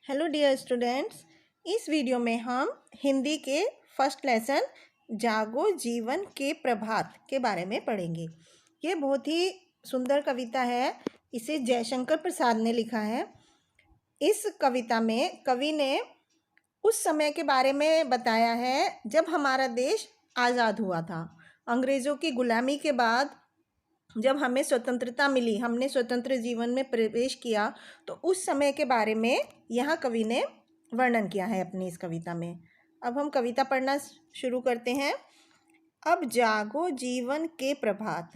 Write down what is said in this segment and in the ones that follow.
Hello dear students. इस video में हम हिंदी के फर्स्ट लेसन जागो जीवन के प्रभात के बारे में पढ़ेंगे। ये बहुत ही सुंदर कविता है। इसे जयशंकर प्रसाद ने लिखा है। इस कविता में कवि ने उस समय के बारे में बताया है जब हमारा देश आज़ाद हुआ था। अंग्रेज़ों की गुलामी के बाद जब हमें स्वतंत्रता मिली, हमने स्वतंत्र जीवन में प्रवेश किया, तो उस समय के बारे में यहाँ कवि ने वर्णन किया है अपनी इस कविता में। अब हम कविता पढ़ना शुरू करते हैं। अब जागो जीवन के प्रभात,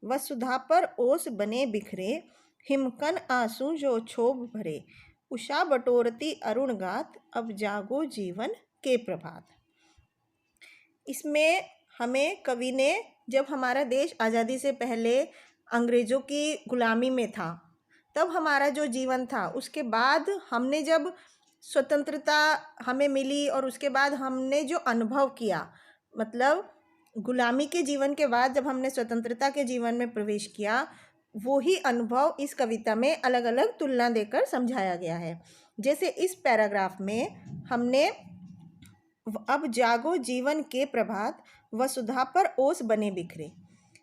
वसुधा पर ओस बने बिखरे, हिमकन आंसू जो क्षोभ भरे, उषा बटोरती अरुण गात, अब जागो जीवन के प्रभात। इसमें हमें कवि ने जब हमारा देश आज़ादी से पहले अंग्रेज़ों की गुलामी में था, तब हमारा जो जीवन था, उसके बाद हमने जब स्वतंत्रता हमें मिली और उसके बाद हमने जो अनुभव किया, मतलब गुलामी के जीवन के बाद जब हमने स्वतंत्रता के जीवन में प्रवेश किया, वो ही अनुभव इस कविता में अलग अलग तुलना देकर समझाया गया है। जैसे इस पैराग्राफ में हमने अब जागो जीवन के प्रभात, वसुधा पर ओस बने बिखरे,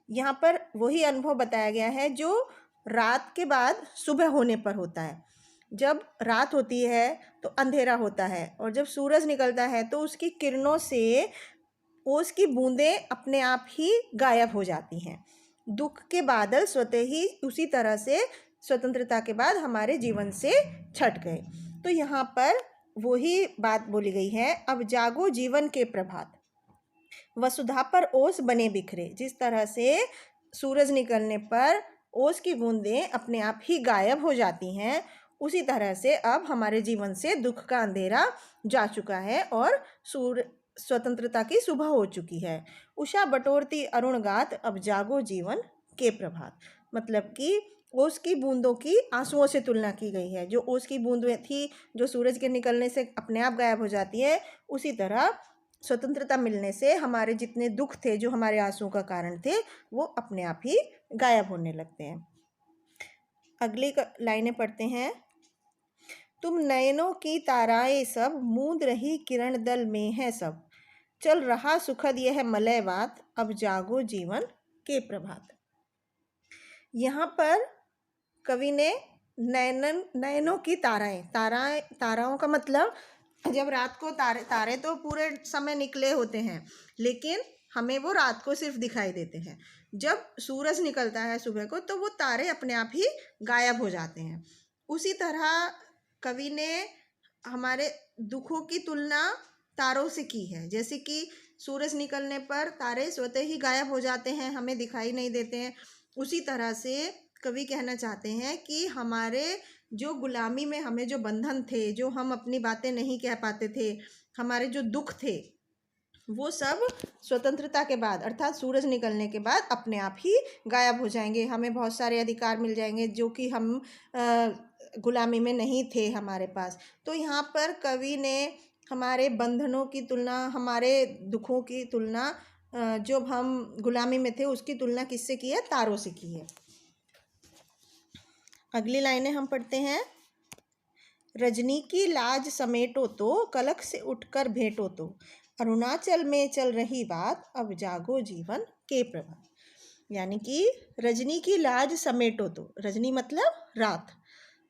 यहाँ पर वही अनुभव बताया गया है जो रात के बाद सुबह होने पर होता है। जब रात होती है तो अंधेरा होता है, और जब सूरज निकलता है तो उसकी किरणों से ओस की बूंदें अपने आप ही गायब हो जाती हैं। दुख के बादल स्वतः ही उसी तरह से स्वतंत्रता के बाद हमारे जीवन से छट गए। तो यहाँ पर वही बात बोली गई है, अब जागो जीवन के प्रभात, वसुधा पर ओस बने बिखरे। जिस तरह से सूरज निकलने पर ओस की बूंदें अपने आप ही गायब हो जाती हैं, उसी तरह से अब हमारे जीवन से दुख का अंधेरा जा चुका है और स्वतंत्रता की सुबह हो चुकी है। उषा बटोरती अरुण गात, अब जागो जीवन के प्रभात, मतलब कि ओस की बूंदों की आंसुओं से तुलना की गई है। जो ओस की बूंदें थी जो सूरज के निकलने से अपने आप गायब हो जाती है, उसी तरह स्वतंत्रता मिलने से हमारे जितने दुख थे, जो हमारे आंसुओं का कारण थे, वो अपने आप ही गायब होने लगते हैं। अगली लाइनें पढ़ते हैं। तुम नयनों की ताराएं सब, मूंद रही किरण दल में है सब, चल रहा सुखद यह मलय बात, अब जागो जीवन के प्रभात। यहाँ पर कवि ने नयनों की ताराओं का मतलब, जब रात को तारे तो पूरे समय निकले होते हैं, लेकिन हमें वो रात को सिर्फ दिखाई देते हैं। जब सूरज निकलता है सुबह को, तो वो तारे अपने आप ही गायब हो जाते हैं। उसी तरह कवि ने हमारे दुखों की तुलना तारों से की है। जैसे कि सूरज निकलने पर तारे स्वतः ही गायब हो जाते हैं, हमें दिखाई नहीं देते हैं। उसी तरह से कवि कहना चाहते हैं कि हमारे जो गुलामी में हमें जो बंधन थे, जो हम अपनी बातें नहीं कह पाते थे, हमारे जो दुख थे, वो सब स्वतंत्रता के बाद अर्थात सूरज निकलने के बाद अपने आप ही गायब हो जाएंगे। हमें बहुत सारे अधिकार मिल जाएंगे जो कि हम गुलामी में नहीं थे हमारे पास। तो यहाँ पर कवि ने हमारे बंधनों की तुलना, हमारे दुखों की तुलना, जब हम गुलामी में थे उसकी तुलना किससे की है? तारों से की है। अगली लाइनें हम पढ़ते हैं। रजनी की लाज समेटो तो, कलक से उठकर भेंटो तो, अरुणाचल में चल रही बात, अब जागो जीवन के प्रभात। यानी कि रजनी की लाज समेटो तो, रजनी मतलब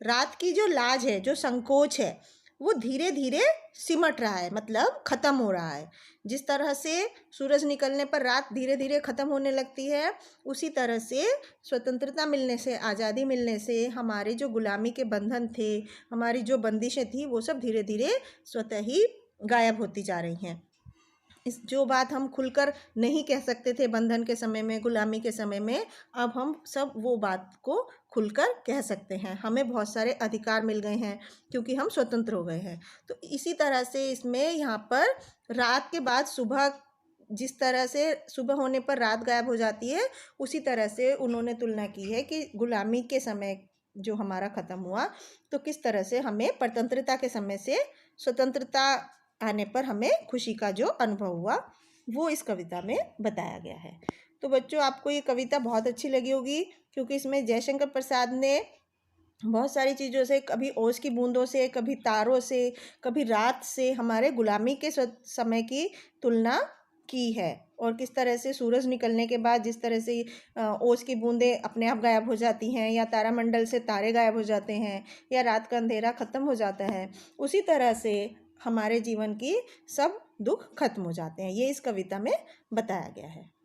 रात की जो लाज है, जो संकोच है, वो धीरे धीरे सिमट रहा है, मतलब ख़त्म हो रहा है। जिस तरह से सूरज निकलने पर रात धीरे धीरे ख़त्म होने लगती है, उसी तरह से स्वतंत्रता मिलने से, आज़ादी मिलने से हमारे जो गुलामी के बंधन थे, हमारी जो बंदिशें थी, वो सब धीरे धीरे स्वतः ही गायब होती जा रही हैं। इस जो बात हम खुलकर नहीं कह सकते थे बंधन के समय में, गुलामी के समय में, अब हम सब वो बात को खुलकर कह सकते हैं। हमें बहुत सारे अधिकार मिल गए हैं क्योंकि हम स्वतंत्र हो गए हैं। तो इसी तरह से इसमें यहाँ पर रात के बाद सुबह, जिस तरह से सुबह होने पर रात गायब हो जाती है, उसी तरह से उन्होंने तुलना की है कि गुलामी के समय जो हमारा ख़त्म हुआ, तो किस तरह से हमें स्वतंत्रता के समय से स्वतंत्रता आने पर हमें खुशी का जो अनुभव हुआ, वो इस कविता में बताया गया है। तो बच्चों, आपको ये कविता बहुत अच्छी लगी होगी क्योंकि इसमें जयशंकर प्रसाद ने बहुत सारी चीज़ों से, कभी ओस की बूंदों से, कभी तारों से, कभी रात से हमारे गुलामी के समय की तुलना की है। और किस तरह से सूरज निकलने के बाद जिस तरह से ओस की बूंदें अपने आप गायब हो जाती हैं, या तारामंडल से तारे गायब हो जाते हैं, या रात का अंधेरा खत्म हो जाता है, उसी तरह से हमारे जीवन की सब दुख खत्म हो जाते हैं। ये इस कविता में बताया गया है।